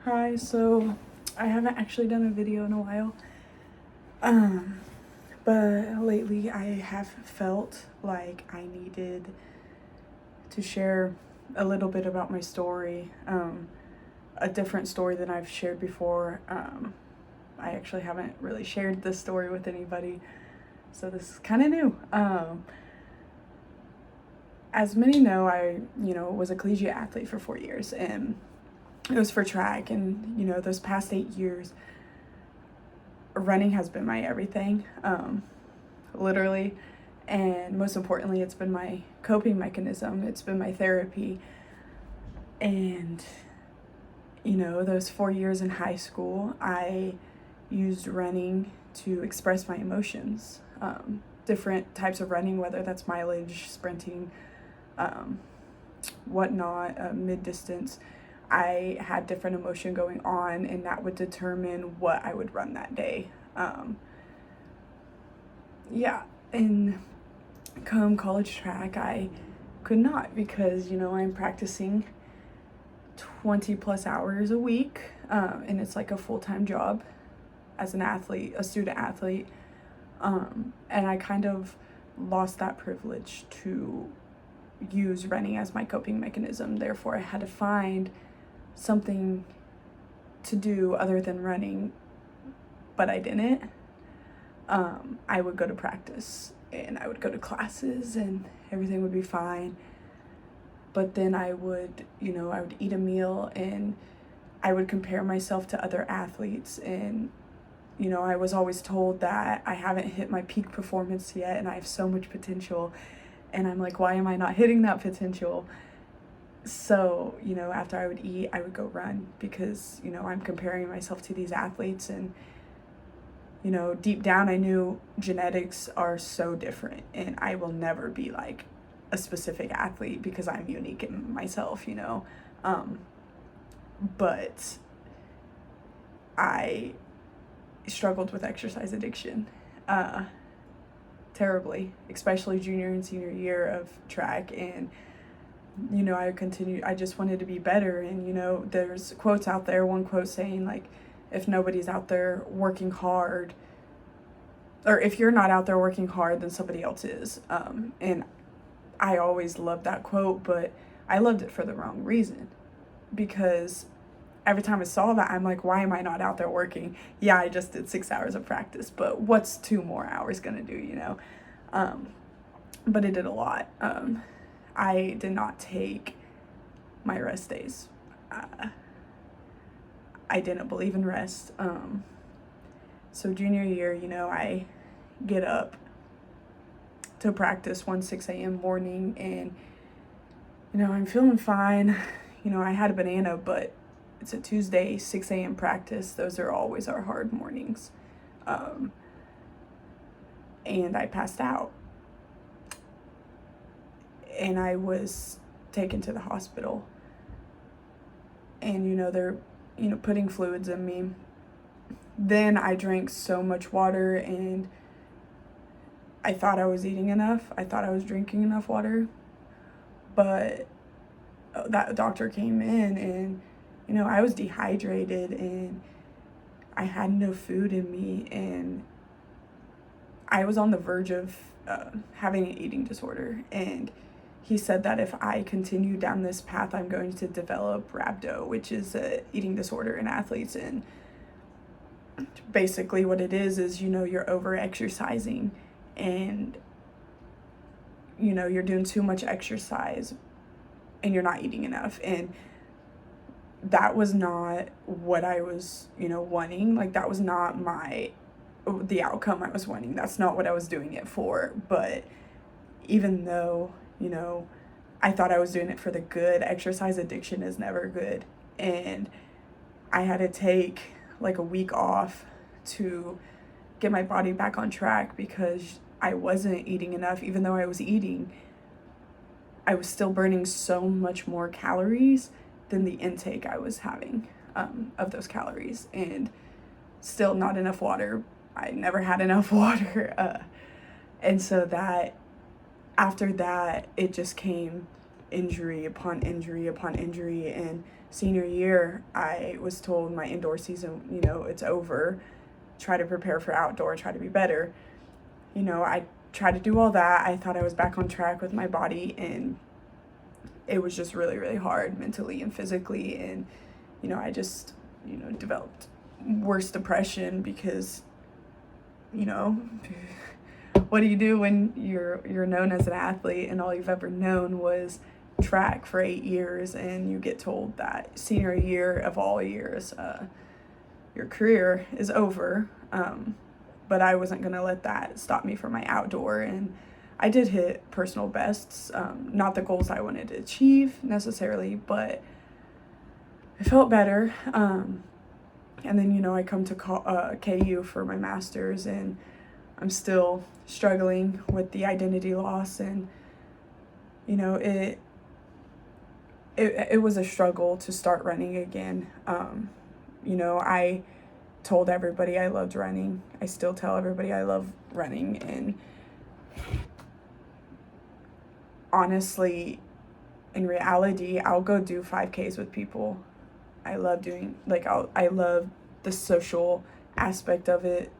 Hi, so I haven't actually done a video in a while, um, but lately I have felt like I needed to share a little bit about my story, a different story than I've shared before. I actually haven't really shared this story with anybody, so this is kind of new. As many know, I was a collegiate athlete for 4 years, and it was for track, and those past 8 years running has been my everything, literally, and most importantly it's been my coping mechanism, it's been my therapy. And those 4 years in high school I used running to express my emotions, different types of running, whether that's mileage, sprinting, whatnot, mid-distance. I had different emotion going on, and that would determine what I would run that day. Yeah, in college track, I could not because, I'm practicing 20 plus hours a week, and it's like a full-time job as an athlete, a student athlete. And I kind of lost that privilege to use running as my coping mechanism. Therefore, I had to find something to do other than running, but I didn't. I would go to practice and I would go to classes and everything would be fine. But then I would eat a meal and I would compare myself to other athletes. And, I was always told that I haven't hit my peak performance yet and I have so much potential. And I'm like, why am I not hitting that potential? So, after I would eat, I would go run because, I'm comparing myself to these athletes. And, deep down, I knew genetics are so different and I will never be like a specific athlete because I'm unique in myself, But I struggled with exercise addiction, terribly, especially junior and senior year of track. And I just wanted to be better. And, there's quotes out there, one quote saying, like, if nobody's out there working hard, or if you're not out there working hard, then somebody else is. And I always loved that quote, but I loved it for the wrong reason. Because every time I saw that, I'm like, why am I not out there working? Yeah, I just did 6 hours of practice, but what's 2 more hours gonna do? But it did a lot. I did not take my rest days. I didn't believe in rest. So junior year, I get up to practice 6 a.m. morning, and, I'm feeling fine. I had a banana, but it's a Tuesday, 6 a.m. practice. Those are always our hard mornings. And I passed out. And I was taken to the hospital. And, they're, putting fluids in me. Then I drank so much water, and I thought I was eating enough. I thought I was drinking enough water. But that doctor came in, and, I was dehydrated, and I had no food in me, and I was on the verge of having an eating disorder. And he said that if I continue down this path, I'm going to develop rhabdo, which is an eating disorder in athletes. And basically what it is, you're over exercising, and, you're doing too much exercise and you're not eating enough. And that was not what I was, wanting. Like, that was not the outcome I was wanting. That's not what I was doing it for. But even though, I thought I was doing it for the good, exercise addiction is never good. And I had to take like a week off to get my body back on track because I wasn't eating enough. Even though I was eating, I was still burning so much more calories than the intake I was having, of those calories, and still not enough water. I never had enough water. And so that after that, it just came injury upon injury upon injury. And senior year, I was told my indoor season, it's over. Try to prepare for outdoor, try to be better. I tried to do all that. I thought I was back on track with my body, and it was just really, really hard mentally and physically. And, I just, developed worse depression because, what do you do when you're known as an athlete and all you've ever known was track for 8 years, and you get told that senior year of all years, your career is over. But I wasn't going to let that stop me from my outdoor, and I did hit personal bests, not the goals I wanted to achieve necessarily, but I felt better. And then, I come to KU for my master's, and I'm still struggling with the identity loss, and, it was a struggle to start running again. I told everybody I loved running. I still tell everybody I love running, and honestly, in reality, I'll go do 5Ks with people. I love doing, I love the social aspect of it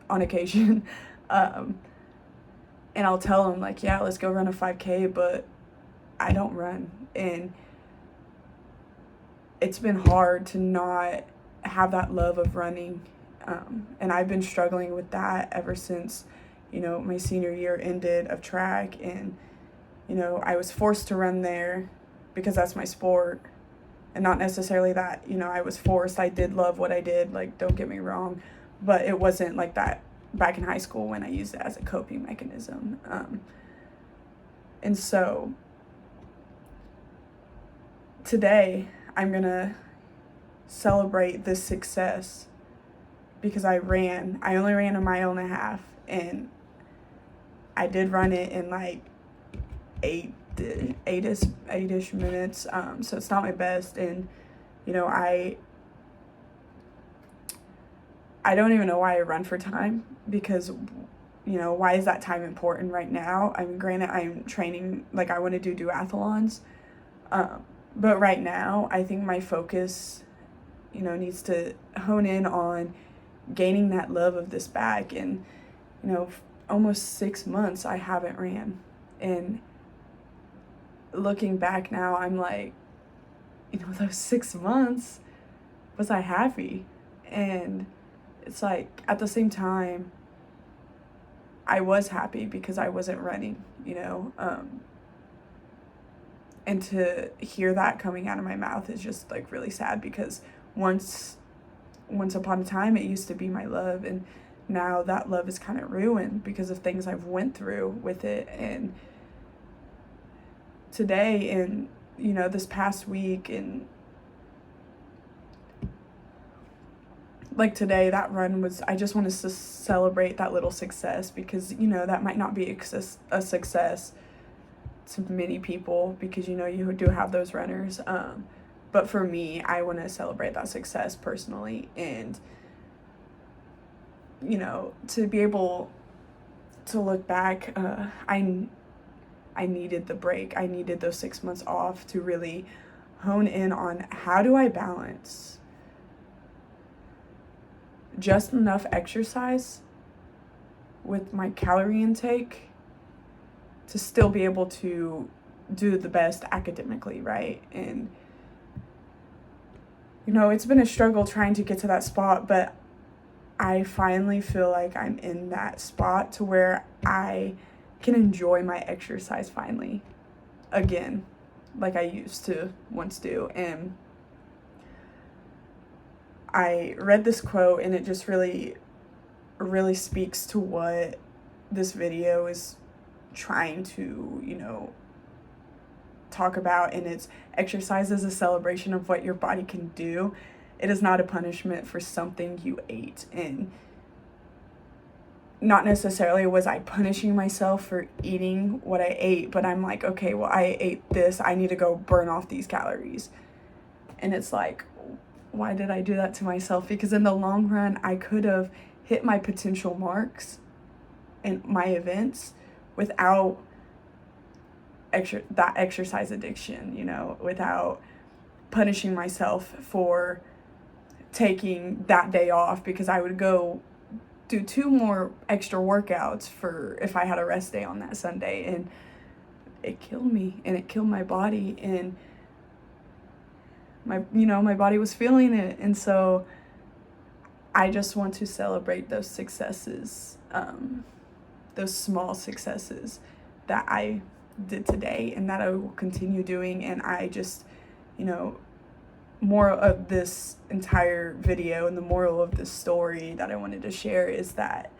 on occasion. And I'll tell them, yeah, let's go run a 5K, but I don't run. And it's been hard to not have that love of running. And I've been struggling with that ever since, my senior year ended of track. And, I was forced to run there because that's my sport. And not necessarily that, I was forced. I did love what I did, don't get me wrong. But it wasn't like that back in high school when I used it as a coping mechanism. And so today I'm going to celebrate this success because I only ran a mile and a half, and I did run it in eight-ish minutes. So it's not my best. And, I don't even know why I run for time, because, why is that time important right now? I mean, granted, I'm training, I want to do duathlons. But right now, I think my focus, needs to hone in on gaining that love of this back. And, almost 6 months I haven't ran. And looking back now, I'm those 6 months, was I happy? And it's at the same time, I was happy because I wasn't running, and to hear that coming out of my mouth is just really sad, because once upon a time it used to be my love, and now that love is kind of ruined because of things I've went through with it. And today, and this past week, and today, that run was, I just wanted to celebrate that little success, because that might not be a success to many people, because you do have those runners, but for me, I want to celebrate that success personally. And to be able to look back, I needed the break. I needed those 6 months off to really hone in on, how do I balance just enough exercise with my calorie intake to still be able to do the best academically, right? And it's been a struggle trying to get to that spot, but I finally feel like I'm in that spot to where I can enjoy my exercise finally again, like I used to once do. And I read this quote, and it just really, really speaks to what this video is trying to, talk about. And it's, exercise is a celebration of what your body can do. It is not a punishment for something you ate. And not necessarily was I punishing myself for eating what I ate, but I'm okay, well, I ate this, I need to go burn off these calories. And it's why did I do that to myself? Because in the long run, I could have hit my potential marks in my events without that exercise addiction, without punishing myself for taking that day off, because I would go do 2 more extra workouts for if I had a rest day on that Sunday, and it killed me and it killed my body, and my body was feeling it. And so I just want to celebrate those successes, those small successes that I did today and that I will continue doing. And I just, more of this entire video and the moral of this story that I wanted to share is that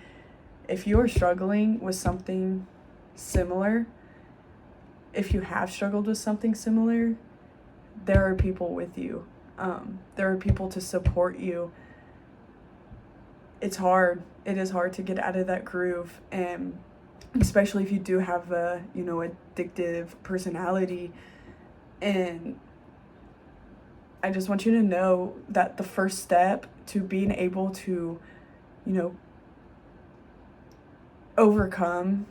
if you're struggling with something similar, if you have struggled with something similar, there are people with you. There are people to support you. It's hard. It is hard to get out of that groove, and especially if you do have a, addictive personality. And I just want you to know that the first step to being able to, overcome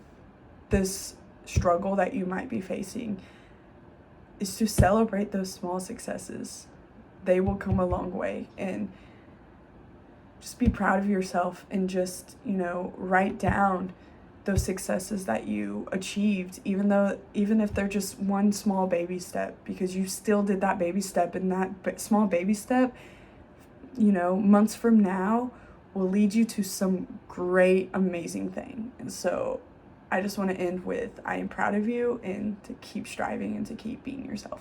this struggle that you might be facing is to celebrate those small successes. They will come a long way, and just be proud of yourself, and just, write down those successes that you achieved, even if they're just one small baby step, because you still did that baby step, and that small baby step, months from now will lead you to some great, amazing thing. And so I just want to end with, I am proud of you, and to keep striving and to keep being yourself.